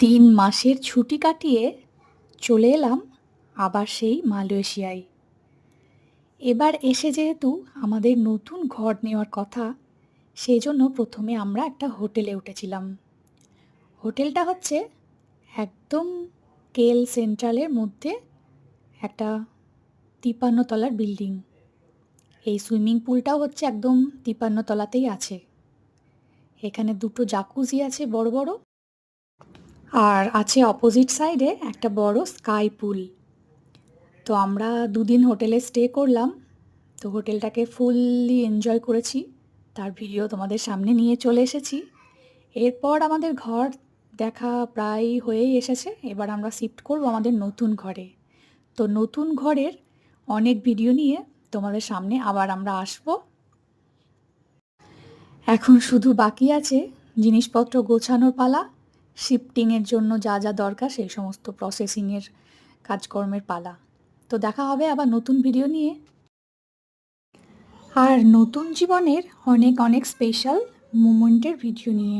3 মাসের ছুটি কাটিয়ে চলে এলাম আবার সেই মালয়েশিয়ায়। এবার এসে যেহেতু আমাদের নতুন ঘর নেওয়ার কথা, সেজন্য প্রথমে আমরা একটা হোটেলে উঠেছিলাম। হোটেলটা হচ্ছে একদম কেএল সেন্ট্রালের মধ্যে একটা 53 তলার বিল্ডিং। এই সুইমিং পুলটাও হচ্ছে একদম 53 তলাতেই আছে। এখানে 2টো জাকুজি আছে বড় বড়, আর আছে অপোজিট সাইডে একটা বড় স্কাই পুল। তো আমরা 2 দিন হোটেলে স্টে করলাম। তো হোটেলটাকে ফুললি এনজয় করেছি, তার ভিডিও তোমাদের সামনে নিয়ে চলে এসেছি। এরপর আমাদের ঘর দেখা প্রায় হয়েই এসেছে। এবার আমরা শিফট করব আমাদের নতুন ঘরে। তো নতুন ঘরের অনেক ভিডিও নিয়ে তোমাদের সামনে আবার আমরা আসব। এখন শুধু বাকি আছে জিনিসপত্র গোছানোর পালা, শিফটিংয়ের জন্য যা যা দরকার সেই সমস্ত প্রসেসিংয়ের কাজকর্মের পালা। তো দেখা হবে আবার নতুন ভিডিও নিয়ে, আর নতুন জীবনের অনেক অনেক স্পেশাল মোমেন্টের ভিডিও নিয়ে।